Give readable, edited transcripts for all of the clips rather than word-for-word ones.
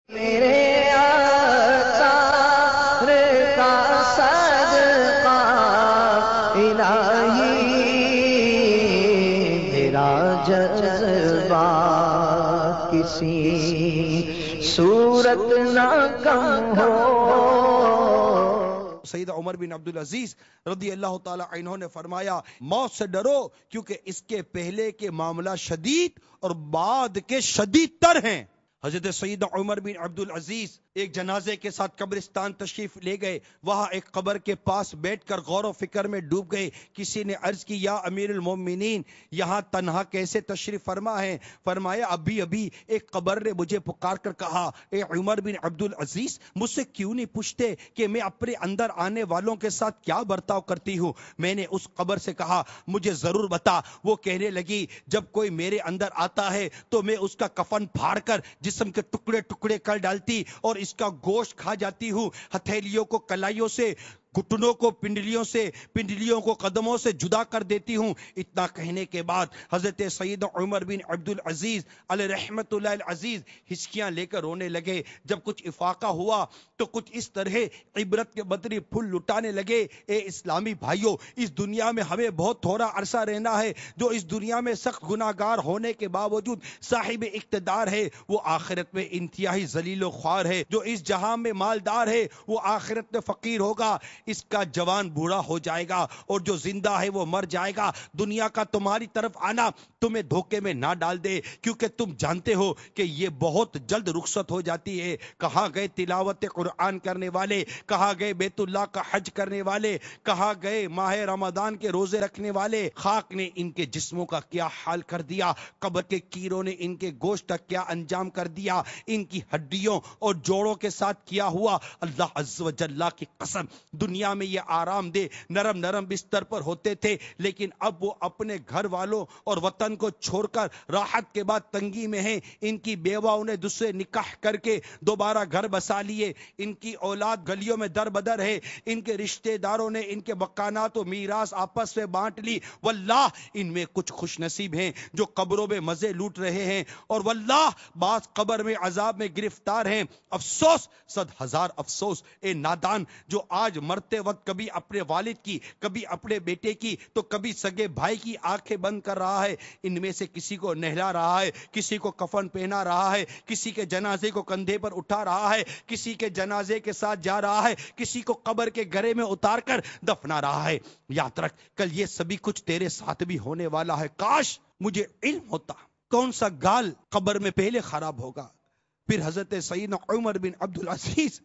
میرے آثار کا صدقہ الہی میرا جذبہ کسی صورت نہ کم ہو۔ سیدہ عمر بن عبدالعزیز رضی اللہ تعالی عنہ نے فرمایا، موت سے ڈرو کیونکہ اس کے پہلے کے معاملہ شدید اور بعد کے شدید تر ہیں۔ حضرت سیدہ عمر بن عبدالعزیز ایک جنازے کے ساتھ قبرستان تشریف لے گئے، وہاں ایک قبر کے پاس بیٹھ کر غور و فکر میں ڈوب گئے۔ کسی نے عرض کی، یا امیر المومنین یہاں تنہا کیسے تشریف فرما ہے؟ فرمایا، ابھی ابھی ایک قبر نے مجھے پکار کر کہا، اے عمر بن عبدالعزیز مجھ سے کیوں نہیں پوچھتے کہ میں اپنے اندر آنے والوں کے ساتھ کیا برتاؤ کرتی ہوں؟ میں نے اس قبر سے کہا، مجھے ضرور بتا۔ وہ کہنے لگی، جب کوئی میرے اندر آتا ہے تو میں اس کا کفن پھاڑ کر جسم کے ٹکڑے ٹکڑے کر ڈالتی اور اس کا گوشت کھا جاتی ہوں، ہتھیلیوں کو کلائیوں سے، گھٹنوں کو پنڈلیوں سے، پنڈلیوں کو قدموں سے جدا کر دیتی ہوں۔ اتنا کہنے کے بعد حضرت سید عمر بن عبدالعزیز علیہ رحمت اللہ العزیز ہچکیاں لے کر رونے لگے۔ جب کچھ افاقہ ہوا تو کچھ اس طرح عبرت کے بدری پھول لٹانے لگے، اے اسلامی بھائیوں، اس دنیا میں ہمیں بہت تھوڑا عرصہ رہنا ہے۔ جو اس دنیا میں سخت گناہگار ہونے کے باوجود صاحب اقتدار ہے، وہ آخرت میں انتہائی ذلیل و خوار ہے۔ جو اس جہاں میں مالدار ہے، وہ آخرت میں فقیر ہوگا۔ اس کا جوان بوڑھا ہو جائے گا اور جو زندہ ہے وہ مر جائے گا۔ دنیا کا تمہاری طرف آنا تمہیں دھوکے میں نہ ڈال دے، کیونکہ تم جانتے ہو کہ یہ بہت جلد رخصت ہو جاتی ہے۔ کہاں گئے تلاوت قرآن کرنے والے؟ کہاں گئے بیت اللہ کا حج کرنے والے؟ کہاں گئے ماہ رمضان کے روزے رکھنے والے؟ خاک نے ان کے جسموں کا کیا حال کر دیا، قبر کے کیڑوں نے ان کے گوشت کا کیا انجام کر دیا، ان کی ہڈیوں اور جوڑوں کے ساتھ کیا ہوا۔ اللہ عز و جل کی قسم، دنیا میں یہ آرام دہ نرم نرم بستر پر ہوتے تھے، لیکن اب وہ اپنے گھر والوں اور وطن کو چھوڑ کر راحت کے بعد تنگی میں ہیں۔ ان کی بیواؤں نے دوسرے نکاح کر کے دوبارہ گھر بسا لیے، ان کی اولاد گلیوں میں در بدر ہے، ان کے رشتہ داروں نے ان کے مکانات و میراث آپس میں بانٹ لی۔ واللہ ان میں کچھ خوش نصیب ہیں جو قبروں میں مزے لوٹ رہے ہیں، اور واللہ بعض قبر میں عذاب میں گرفتار ہیں۔ افسوس، صد ہزار افسوس، اے نادان جو آج مرتے وقت کبھی اپنے والد کی، کبھی اپنے بیٹے کی، تو کبھی سگے بھائی کی آنکھیں بند کر رہا ہے۔ ان میں سے کسی کو نہلا رہا ہے، کسی کو کفن پہنا رہا ہے، کسی کے جنازے کو کندھے پر اٹھا رہا ہے، کسی کے جنازے کے ساتھ جا رہا ہے، کسی کو قبر کے گرے میں اتار کر دفنا رہا ہے۔ یاد رکھ، کل یہ سبھی کچھ تیرے ساتھ بھی ہونے والا ہے۔ کاش مجھے علم ہوتا کون سا گال قبر میں پہلے خراب ہوگا۔ پھر حضرت سیدنا عمر بن عبدالعزیز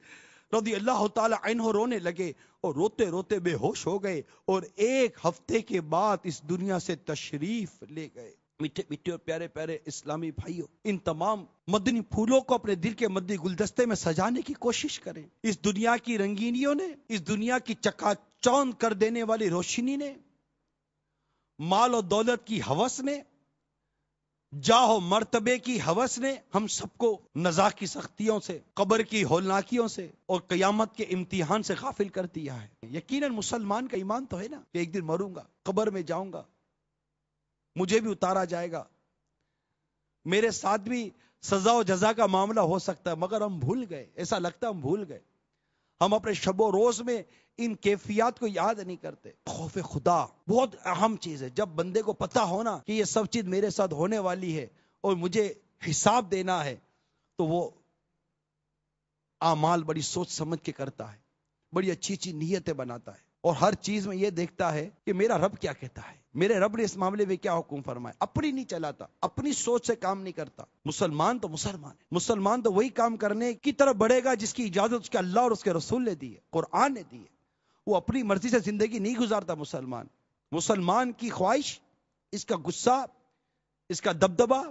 رضی اللہ تعالی عنہ رونے لگے اور روتے روتے بے ہوش ہو گئے، اور ایک ہفتے کے بعد اس دنیا سے تشریف لے گئے۔ میٹھے میٹھے اور پیارے پیارے اسلامی بھائیوں، ان تمام مدنی پھولوں کو اپنے دل کے مدنی گلدستے میں سجانے کی کوشش کریں۔ اس دنیا کی رنگینیوں نے، اس دنیا کی چکا چوند کر دینے والی روشنی نے، مال و دولت کی ہوس نے، جاہ و مرتبے کی ہوس نے ہم سب کو نزاع کی سختیوں سے، قبر کی ہولناکیوں سے اور قیامت کے امتحان سے غافل کر دیا ہے۔ یقیناً مسلمان کا ایمان تو ہے نا کہ ایک دن مروں گا، قبر میں جاؤں گا، مجھے بھی اتارا جائے گا، میرے ساتھ بھی سزا و جزا کا معاملہ ہو سکتا ہے، مگر ہم بھول گئے، ایسا لگتا ہے ہم بھول گئے۔ ہم اپنے شب و روز میں ان کیفیات کو یاد نہیں کرتے۔ خوف خدا بہت اہم چیز ہے۔ جب بندے کو پتا ہونا کہ یہ سب چیز میرے ساتھ ہونے والی ہے اور مجھے حساب دینا ہے، تو وہ اعمال بڑی سوچ سمجھ کے کرتا ہے، بڑی اچھی اچھی نیتیں بناتا ہے، اور ہر چیز میں یہ دیکھتا ہے کہ میرا رب کیا کہتا ہے، میرے رب نے اس معاملے میں کیا حکم فرمایا۔ اپنی نہیں چلاتا، اپنی سوچ سے کام نہیں کرتا۔ مسلمان تو مسلمان ہے، مسلمان تو وہی کام کرنے کی طرف بڑھے گا جس کی اجازت اس کے اللہ اور اس کے رسول نے دی ہے، قرآن نے دی ہے۔ وہ اپنی مرضی سے زندگی نہیں گزارتا۔ مسلمان کی خواہش، اس کا غصہ، اس کا دبدبہ،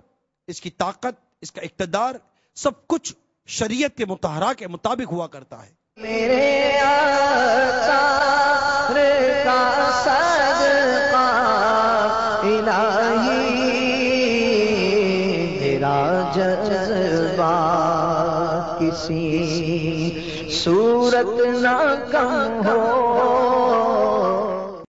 اس کی طاقت، اس کا اقتدار، سب کچھ شریعت کے مطالعہ کے مطابق ہوا کرتا ہے۔ میرے آثار کا صدقہ الہی میرا جذبہ کسی صورت نہ کم ہو۔